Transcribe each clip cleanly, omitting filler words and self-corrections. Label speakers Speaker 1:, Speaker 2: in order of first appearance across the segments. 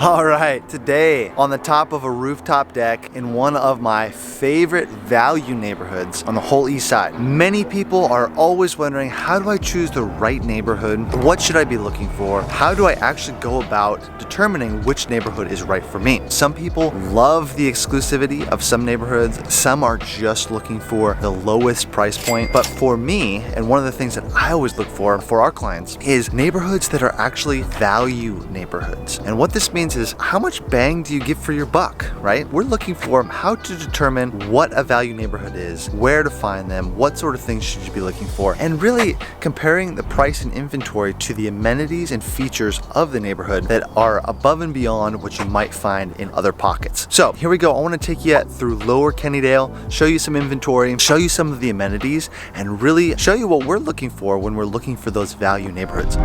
Speaker 1: All right, today on the top of a rooftop deck in one of my favorite value neighborhoods on the whole east side. Many people are always wondering, how do I choose the right neighborhood? What should I be looking for? How do I actually go about determining which neighborhood is right for me? Some people love the exclusivity of some neighborhoods. Some are just looking for the lowest price point. But for me, and one of the things that I always look for our clients, is neighborhoods that are actually value neighborhoods. And what this means is, how much bang do you get for your buck, right? We're looking for how to determine what a value neighborhood is, where to find them, what sort of things should you be looking for, and really comparing the price and inventory to the amenities and features of the neighborhood that are above and beyond what you might find in other pockets. So here we go. I want to take you through Lower Kennydale, show you some inventory, show you some of the amenities, and really show you what we're looking for when we're looking for those value neighborhoods.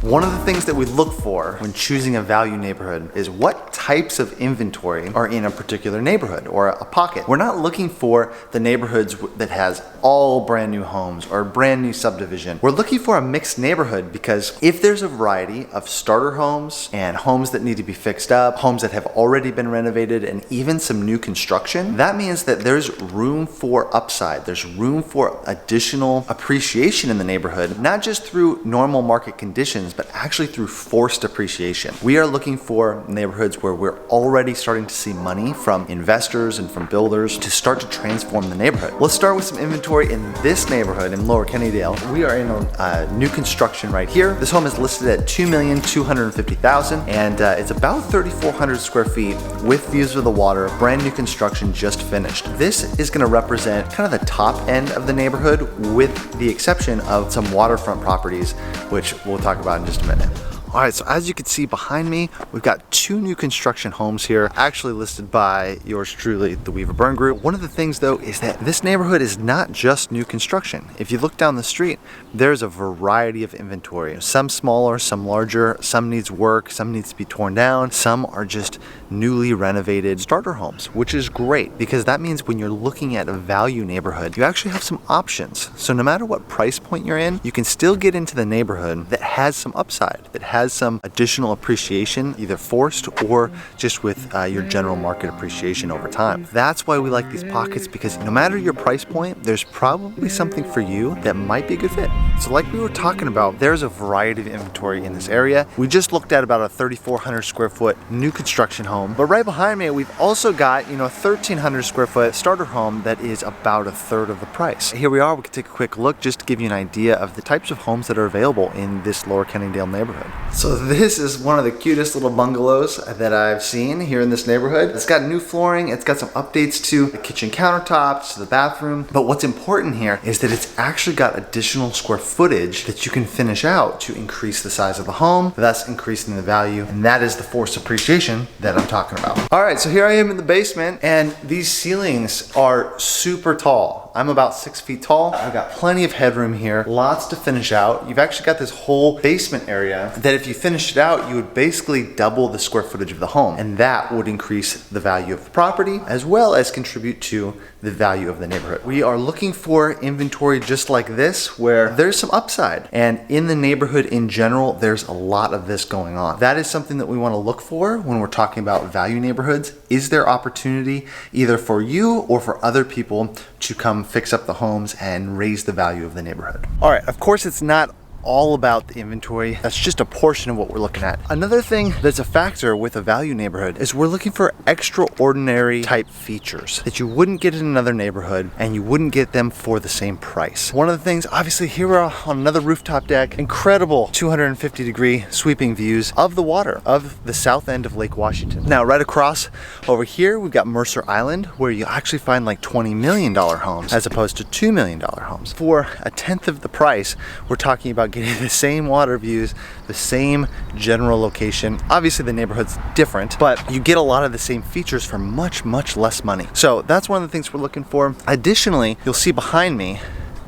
Speaker 1: One of the things that we look for when choosing a value neighborhood is what types of inventory are in a particular neighborhood or a pocket. We're not looking for the neighborhoods that has all brand new homes or a brand new subdivision. We're looking for a mixed neighborhood because if there's a variety of starter homes and homes that need to be fixed up, homes that have already been renovated, and even some new construction, that means that there's room for upside. There's room for additional appreciation in the neighborhood, not just through normal market conditions, but actually through forced appreciation. We are looking for neighborhoods where we're already starting to see money from investors and from builders to start to transform the neighborhood. Let's start with some inventory in this neighborhood in Lower Kennydale. We are in a new construction right here. This home is listed at $2,250,000 and it's about 3,400 square feet with views of the water, brand new construction just finished. This is going to represent kind of the top end of the neighborhood with the exception of some waterfront properties, which we'll talk about in just a minute. All right, so as you can see behind me, we've got two new construction homes here, actually listed by yours truly, the Weaver Burn Group. One of the things though is that this neighborhood is not just new construction. If you look down the street, there's a variety of inventory. Some smaller, some larger, some needs work, some needs to be torn down, some are just newly renovated starter homes, which is great because that means when you're looking at a value neighborhood, you actually have some options. So no matter what price point you're in, you can still get into the neighborhood that has some upside, that has some additional appreciation, either forced or just with your general market appreciation over time. That's why we like these pockets, because no matter your price point, there's probably something for you that might be a good fit. So like we were talking about, there's a variety of inventory in this area. We just looked at about a 3,400 square foot new construction home, but right behind me, we've also got, a 1,300 square foot starter home that is about a third of the price. Here we are, we can take a quick look just to give you an idea of the types of homes that are available in this Lower Kennydale neighborhood. So this is one of the cutest little bungalows that I've seen here in this neighborhood. It's got new flooring, it's got some updates to the kitchen countertops, to the bathroom, but what's important here is that it's actually got additional square footage that you can finish out to increase the size of the home, thus increasing the value, and that is the forced appreciation that I'm talking about. All right, so here I am in the basement, and these ceilings are super tall. I'm about 6 feet tall. I've got plenty of headroom here, lots to finish out. You've actually got this whole basement area that if you finished it out, you would basically double the square footage of the home, and that would increase the value of the property as well as contribute to the value of the neighborhood. We are looking for inventory just like this where there's some upside, and in the neighborhood in general, there's a lot of this going on. That is something that we want to look for when we're talking about value neighborhoods. Is there opportunity either for you or for other people to come fix up the homes and raise the value of the neighborhood? All right, of course it's not all about the inventory. That's just a portion of what we're looking at. Another thing that's a factor with a value neighborhood is we're looking for extraordinary type features that you wouldn't get in another neighborhood and you wouldn't get them for the same price. One of the things, obviously here we're on another rooftop deck, incredible 250-degree sweeping views of the water of the south end of Lake Washington. Now right across over here, we've got Mercer Island, where you actually find like $20 million homes as opposed to $2 million homes. For a tenth of the price, we're talking about getting the same water views, the same general location. Obviously the neighborhood's different, but you get a lot of the same features for much, much less money. So that's one of the things we're looking for. Additionally, you'll see behind me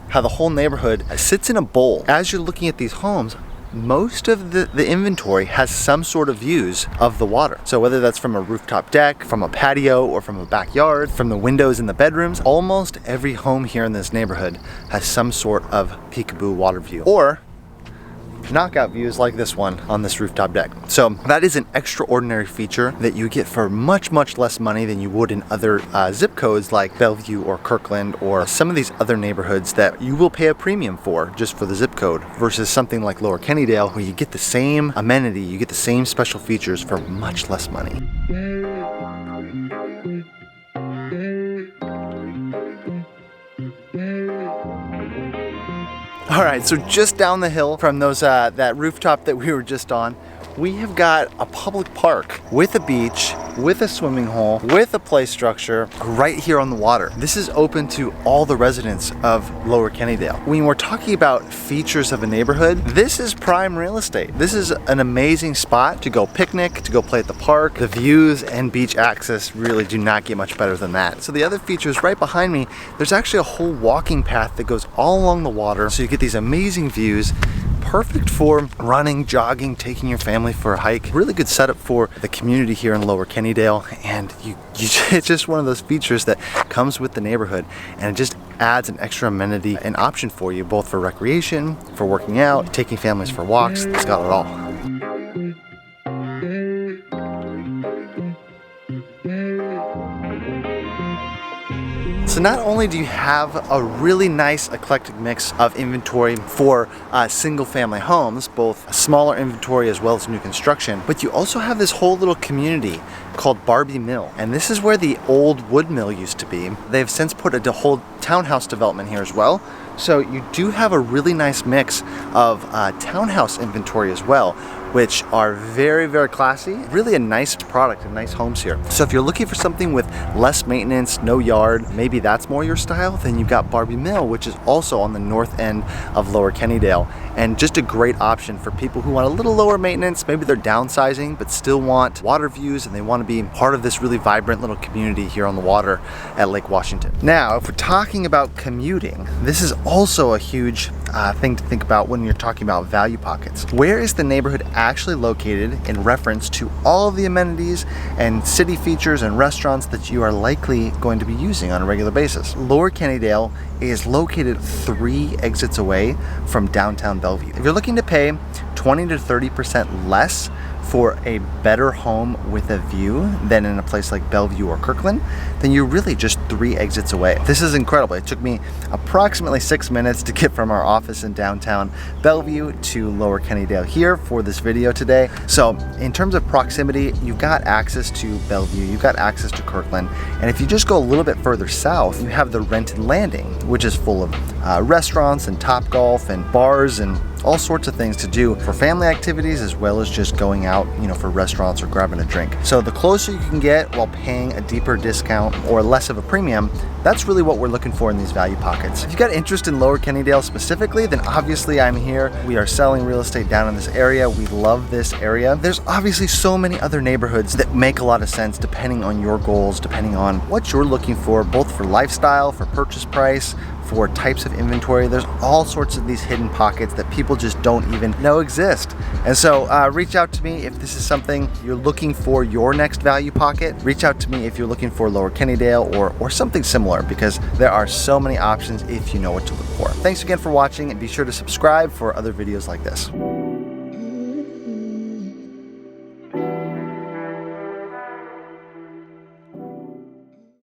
Speaker 1: how the whole neighborhood sits in a bowl. As you're looking at these homes, most of the inventory has some sort of views of the water. So whether that's from a rooftop deck, from a patio, or from a backyard, from the windows in the bedrooms, almost every home here in this neighborhood has some sort of peekaboo water view, or knockout views like this one on this rooftop deck. So that is an extraordinary feature that you get for much less money than you would in other zip codes like Bellevue or Kirkland or some of these other neighborhoods that you will pay a premium for just for the zip code, versus something like Lower Kennydale where you get the same amenity, you get the same special features for much less money. All right, so just down the hill from those that rooftop that we were just on, we have got a public park with a beach, with a swimming hole, with a play structure right here on the water. This is open to all the residents of Lower Kennydale. When we're talking about features of a neighborhood, this is prime real estate. This is an amazing spot to go picnic, to go play at the park. The views and beach access really do not get much better than that. So the other features right behind me, there's actually a whole walking path that goes all along the water. So you get these amazing views. Perfect for running, jogging, taking your family for a hike. Really good setup for the community here in Lower Kennydale, and it's just one of those features that comes with the neighborhood, and it just adds an extra amenity and option for you, both for recreation, for working out, taking families for walks. It's got it all. So not only do you have a really nice eclectic mix of inventory for single family homes, both smaller inventory as well as new construction, but you also have this whole little community called Barbie Mill. And this is where the old wood mill used to be. They've since put a whole townhouse development here as well. So you do have a really nice mix of townhouse inventory as well, which are very classy. Really a nice product and nice homes here. So if you're looking for something with less maintenance, no yard, maybe that's more your style, then you've got Barbie Mill, which is also on the north end of Lower Kennydale, and just a great option for people who want a little lower maintenance. Maybe they're downsizing but still want water views and they want to be part of this really vibrant little community here on the water at Lake Washington. Now, if we're talking about commuting, this is also a huge thing to think about when you're talking about value pockets. Where is the neighborhood actually located in reference to all of the amenities and city features and restaurants that you are likely going to be using on a regular basis? Lower Kennydale is located 3 exits away from downtown Bellevue. If you're looking to pay 20 to 30% less for a better home with a view than in a place like Bellevue or Kirkland, then you're really just 3 exits away. This is incredible. It took me approximately 6 minutes to get from our office in downtown Bellevue to Lower Kennydale here for this video today. So in terms of proximity, you've got access to Bellevue, you've got access to Kirkland, and if you just go a little bit further south, you have the Renton Landing, which is full of restaurants and Topgolf and bars and all sorts of things to do for family activities, as well as just going out, for restaurants or grabbing a drink. So the closer you can get while paying a deeper discount or less of a premium, that's really what we're looking for in these value pockets. If you've got interest in Lower Kennydale specifically, then obviously I'm here. We are selling real estate down in this area. We love this area. There's obviously so many other neighborhoods that make a lot of sense depending on your goals, depending on what you're looking for, both for lifestyle, for purchase price, for types of inventory. There's all sorts of these hidden pockets that people just don't even know exist. And so reach out to me if this is something you're looking for your next value pocket. Reach out to me if you're looking for Lower Kennydale or something similar, because there are so many options if you know what to look for. Thanks again for watching, and be sure to subscribe for other videos like this.